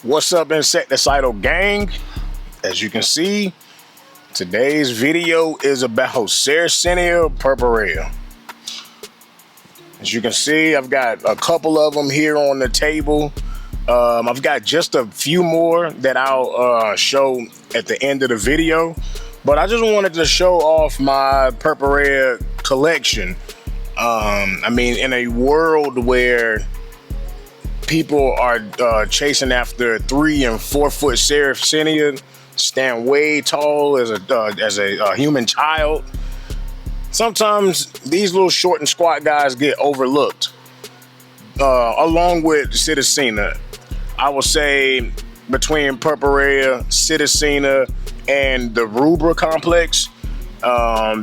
What's up, insecticidal gang? As you can see, today's video is about Sarracenia Purpurea. As you can see, I've got a couple of them here on the table. I've got just a few more that I'll show at the end of the video, but I just wanted to show off my Purpurea collection. In a world where people are chasing after 3 and 4 foot Sarracenia, stand way tall as a human child. Sometimes these little short and squat guys get overlooked. Along with Sarracenia, I will say between Purpurea, Sarracenia, and the Rubra complex,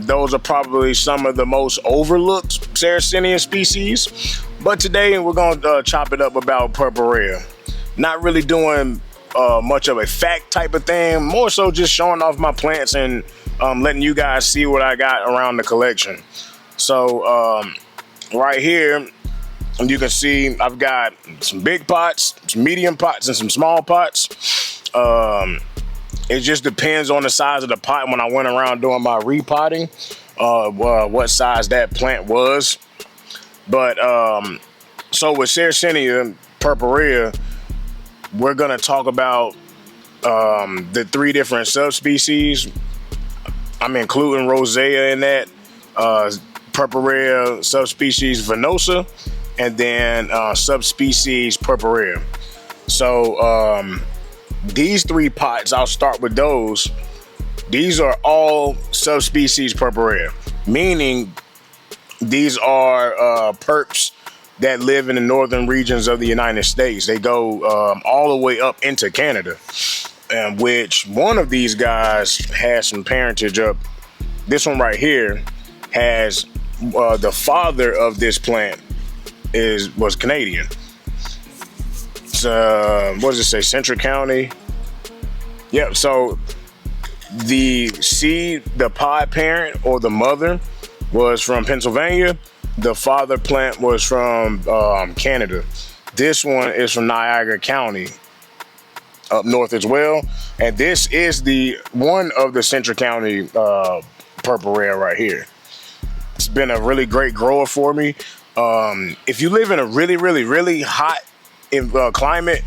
those are probably some of the most overlooked Sarracenia species. But today we're going to chop it up about Purpurea. Not really doing much of a fact type of thing, more so just showing off my plants and letting you guys see what I got around the collection. So right here, you can see I've got some big pots, some medium pots, and some small pots. It just depends on the size of the pot when I went around doing my repotting, what size that plant was. But so with Sarracenia Purpurea, we're gonna talk about the 3 different subspecies. I'm including Rosea in that, Purpurea subspecies venosa, and then subspecies Purpurea. So these 3 pots, I'll start with those. These are all subspecies Purpurea, meaning these are purps that live in the northern regions of the United States. They go all the way up into Canada, and which one of these guys has some parentage up. This one right here has the father of this plant was Canadian. What does it say? Central County. Yep. So the pod parent or the mother was from Pennsylvania. The father plant was from Canada. This one is from Niagara County, up north as well. And this is the one of the Central County Purpurea right here. It's been a really great grower for me. If you live in a really hot climate,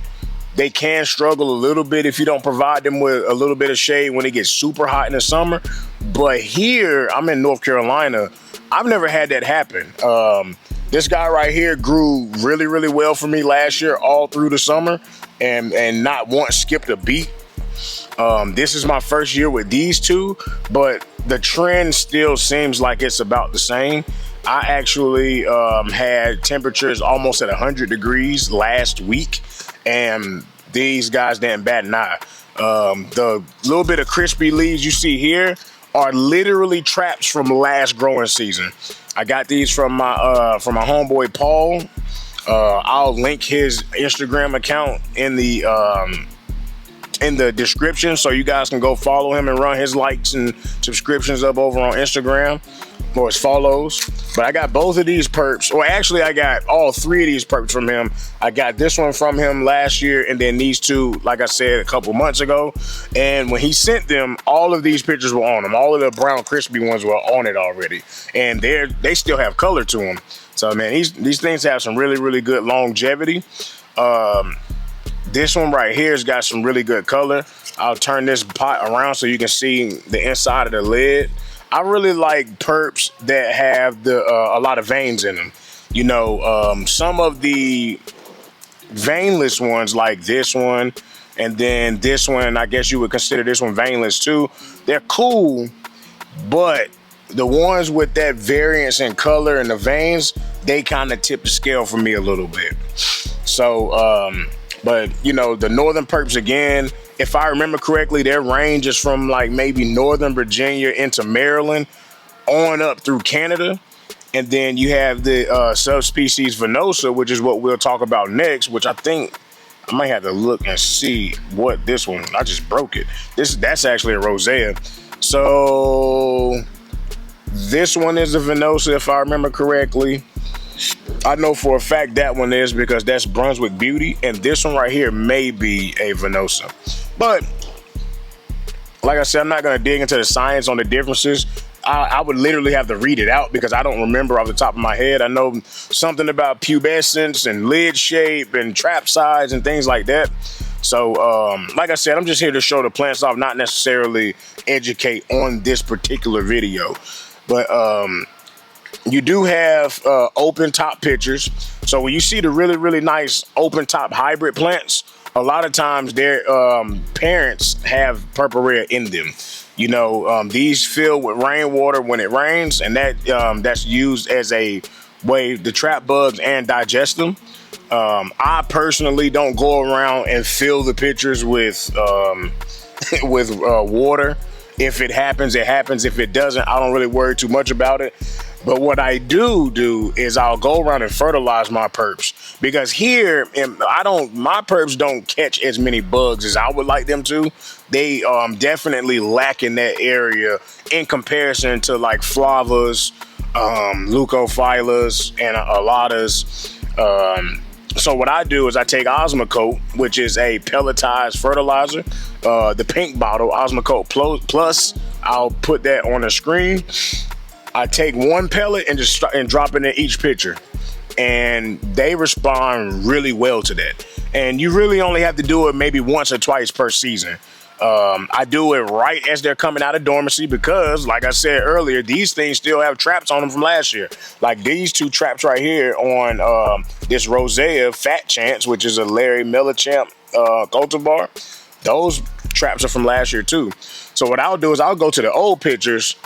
they can struggle a little bit if you don't provide them with a little bit of shade when it gets super hot in the summer. But here, I'm in North Carolina, I've never had that happen. This guy right here grew really well for me last year, all through the summer, and not once skipped a beat. This is my first year with these 2, but the trend still seems like it's about the same. I actually had temperatures almost at 100 degrees last week, and these guys didn't bat an eye. The little bit of crispy leaves you see here are literally traps from last growing season. I got these from my homeboy Paul. I'll link his Instagram account in the description, so you guys can go follow him and run his likes and subscriptions up over on Instagram, or his follows. But I got both of these purps, or actually I got all 3 of these purps from him. I got this one from him last year, and then these 2, like I said, a couple months ago. And when he sent them, all of these pictures were on them. All of the brown crispy ones were on it already, and they still have color to them. So man, these things have some really good longevity. This one right here has got some really good color. I'll turn this pot around so you can see the inside of the lid. I really like purps that have a lot of veins in them. You know, some of the veinless ones, like this one, and then this one, I guess you would consider this one veinless too. They're cool, but the ones with that variance in color and the veins, they kind of tip the scale for me a little bit. So, but you know, the northern purps, again, if I remember correctly, their range is from like maybe Northern Virginia into Maryland on up through Canada. And then you have the subspecies venosa, which is what we'll talk about next, which I think I might have to look and see what this one, I just broke it. That's actually a Rosea. So this one is a venosa, if I remember correctly. I know for a fact that one is, because that's Brunswick Beauty, and this one right here may be a Venosa. But like I said, I'm not going to dig into the science on the differences. I would literally have to read it out because I don't remember off the top of my head. I know something about pubescence and lid shape and trap size and things like that. So, like I said, I'm just here to show the plants off, not necessarily educate on this particular video. But you do have open top pictures. So when you see the really, really nice open top hybrid plants, a lot of times their parents have Purpurea in them. You know, these fill with rainwater when it rains, and that's used as a way to trap bugs and digest them. I personally don't go around and fill the pitchers with with water. If it happens, it happens. If it doesn't, I don't really worry too much about it. But what I do is I'll go around and fertilize my purps, because here my purps don't catch as many bugs as I would like them to. They definitely lack in that area in comparison to like flavas, leucophyllus, and alatas. So what I do is I take Osmocote, which is a pelletized fertilizer, the pink bottle, Osmocote Plus. I'll put that on the screen. I take one pellet and just drop it in each pitcher, and they respond really well to that. And you really only have to do it maybe once or twice per season. I do it right as they're coming out of dormancy because, like I said earlier, these things still have traps on them from last year. Like these two traps right here on this Rosea Fat Chance, which is a Larry Millichamp cultivar. Those traps are from last year too. So what I'll do is I'll go to the old pictures,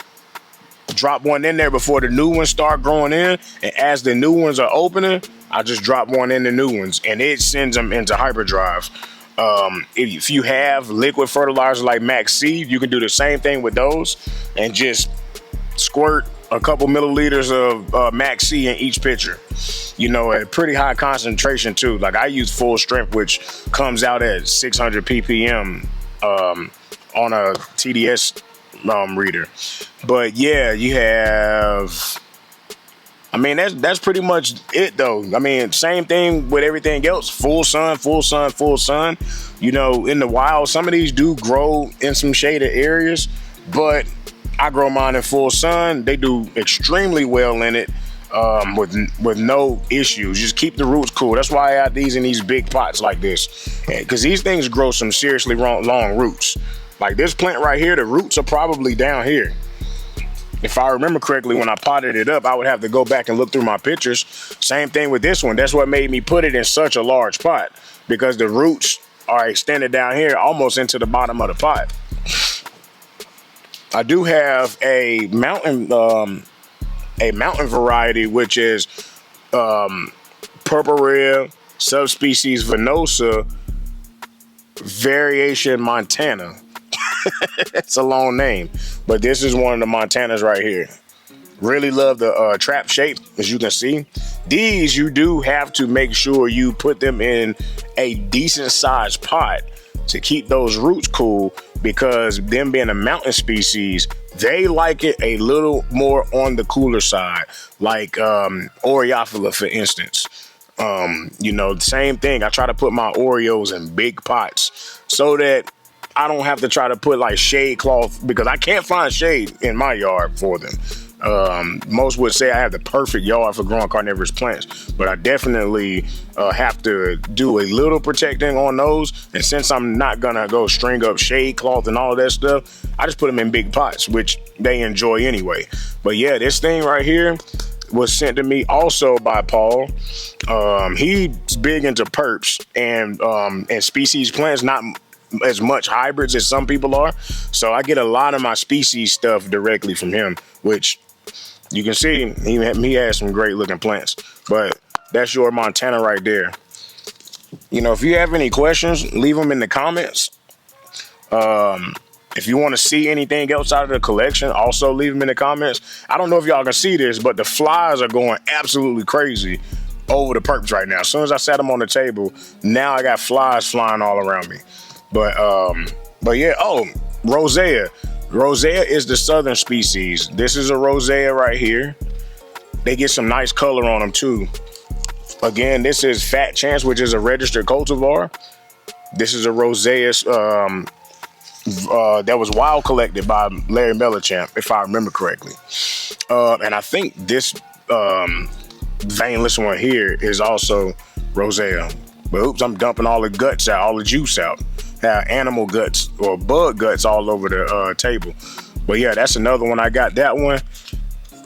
drop one in there before the new ones start growing in, and as the new ones are opening, I just drop one in the new ones, and it sends them into hyperdrive. If you have liquid fertilizer like Max Seed, you can do the same thing with those and just squirt a couple milliliters of Max C in each pitcher. You know, at pretty high concentration too. Like I use full strength, which comes out at 600 ppm on a TDS reader. But yeah, you have, I mean, that's pretty much it though. I mean, same thing with everything else. Full sun, full sun, full sun. You know, in the wild, some of these do grow in some shaded areas, but I grow mine in full sun. They do extremely well in it with no issues. Just keep the roots cool. That's why I have these in these big pots like this, because these things grow some seriously long roots. Like this plant right here, the roots are probably down here. If I remember correctly, when I potted it up, I would have to go back and look through my pictures. Same thing with this one. That's what made me put it in such a large pot, because the roots are extended down here almost into the bottom of the pot. I do have a mountain variety, which is Purpurea subspecies Venosa variation Montana. It's a long name, but this is one of the Montanas right here. Really love the trap shape, as you can see. These, you do have to make sure you put them in a decent sized pot to keep those roots cool, because them being a mountain species, they like it a little more on the cooler side, like Oreophila, for instance. You know, same thing. I try to put my Oreos in big pots so that I don't have to try to put like shade cloth, because I can't find shade in my yard for them. Most would say I have the perfect yard for growing carnivorous plants, but I definitely have to do a little protecting on those. And since I'm not gonna go string up shade cloth and all of that stuff, I just put them in big pots, which they enjoy anyway. But yeah, this thing right here was sent to me also by Paul. He's big into purps and species plants, not as much hybrids as some people are. So I get a lot of my species stuff directly from him, which you can see he has some great looking plants. But that's your Montana right there. You know, if you have any questions, leave them in the comments. If you want to see anything else out of the collection, also leave them in the comments. I don't know if y'all can see this, but the flies are going absolutely crazy over the purps right now. As soon as I set them on the table, now I got flies flying all around me. But yeah, oh, Rosea. Rosea is the southern species. This is a Rosea right here. they get some nice color on them too. Again, this is Fat Chance, which is a registered cultivar. This is a Rosea that was wild collected by Larry Mellichamp, if I remember correctly. And I think this veinless one here is also Rosea. But oops, I'm dumping all the guts out, all the juice out. Have animal guts or bug guts all over the table. But yeah, that's another one. I got that one.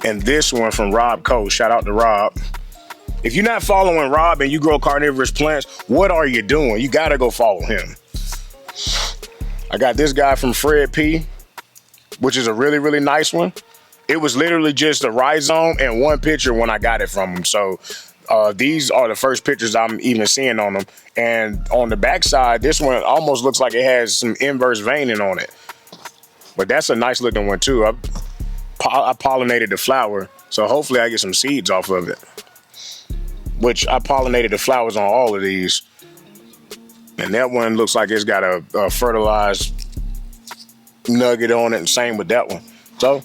And this one from Rob Cole. Shout out to Rob. If you're not following Rob and you grow carnivorous plants, what are you doing? You gotta go follow him. I got this guy from Fred P, which is a really, really nice one. It was literally just a rhizome and one picture when I got it from him. So these are the first pictures I'm even seeing on them. And on the backside, this one almost looks like it has some inverse veining on it. But that's a nice looking one too. I pollinated the flower, so hopefully I get some seeds off of it. Which I pollinated the flowers on all of these. And that one looks like it's got a fertilized nugget on it, and same with that one. So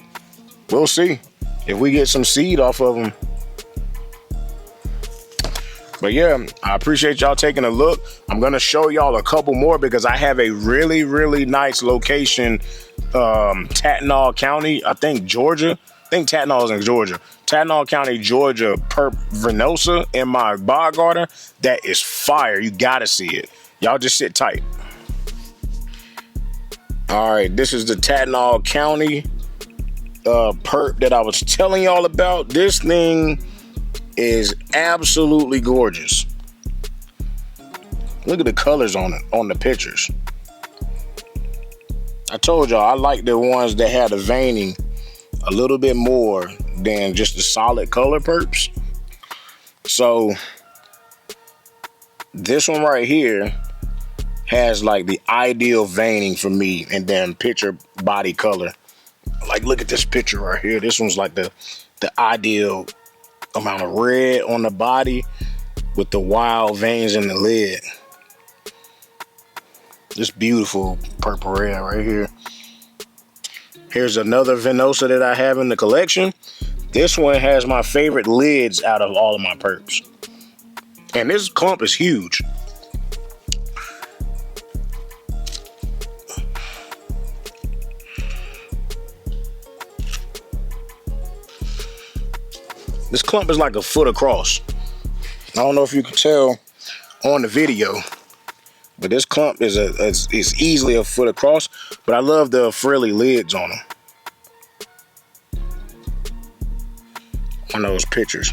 we'll see if we get some seed off of them. But yeah, I appreciate y'all taking a look. I'm gonna show y'all a couple more because I have a really, really nice location, Tatnall County, I think Georgia. I think Tatnall is in Georgia. Tatnall County, Georgia, Purp Venosa in my bog garden. That is fire. You gotta see it. Y'all just sit tight. All right, this is the Tatnall County Purp that I was telling y'all about. This thing is absolutely gorgeous. Look at the colors on it, on the pictures. I told y'all I like the ones that had the veining a little bit more than just the solid color purps. So this one right here has like the ideal veining for me, and then picture body color. Like look at this picture right here. This one's like the ideal amount of red on the body with the wild veins in the lid. This beautiful purpurea right here. Here's another Venosa that I have in the collection. This one has my favorite lids out of all of my purps. And this clump is huge. This clump is like a foot across. I don't know if you can tell on the video, but this clump is easily a foot across, but I love the frilly lids on them. On those pictures.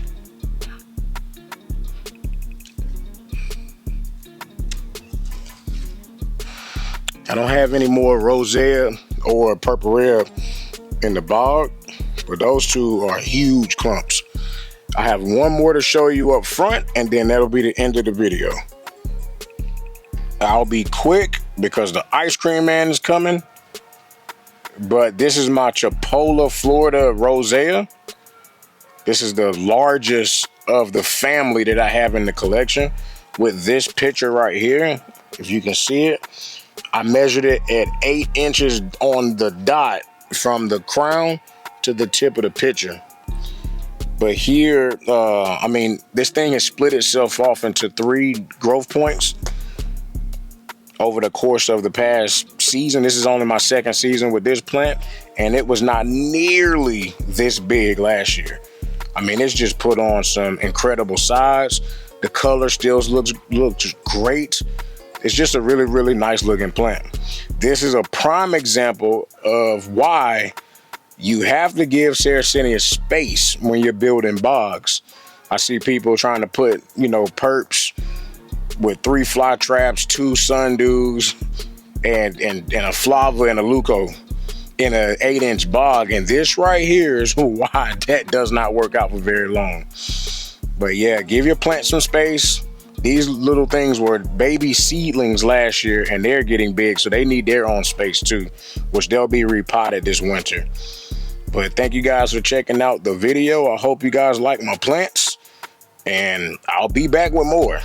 I don't have any more Rosea or Purpurea in the bog, but those two are huge clumps. I have one more to show you up front, and then that'll be the end of the video. I'll be quick because the ice cream man is coming, but this is my Chipola, Florida Rosea. This is the largest of the family that I have in the collection with this picture right here. If you can see it, I measured it at 8 inches on the dot from the crown to the tip of the picture. But here, I mean, this thing has split itself off into 3 growth points over the course of the past season. This is only my 2nd season with this plant, and it was not nearly this big last year. I mean, it's just put on some incredible size. The color still looks great. It's just a really, really nice looking plant. This is a prime example of why you have to give Sarracenia space when you're building bogs. I see people trying to put, you know, purps with 3 fly traps, 2 sundews, and a flava and a leuco in an 8-inch bog. And this right here is why that does not work out for very long. But yeah, give your plant some space. These little things were baby seedlings last year, and they're getting big, so they need their own space too, which they'll be repotted this winter. But thank you guys for checking out the video. I hope you guys like my plants, and I'll be back with more.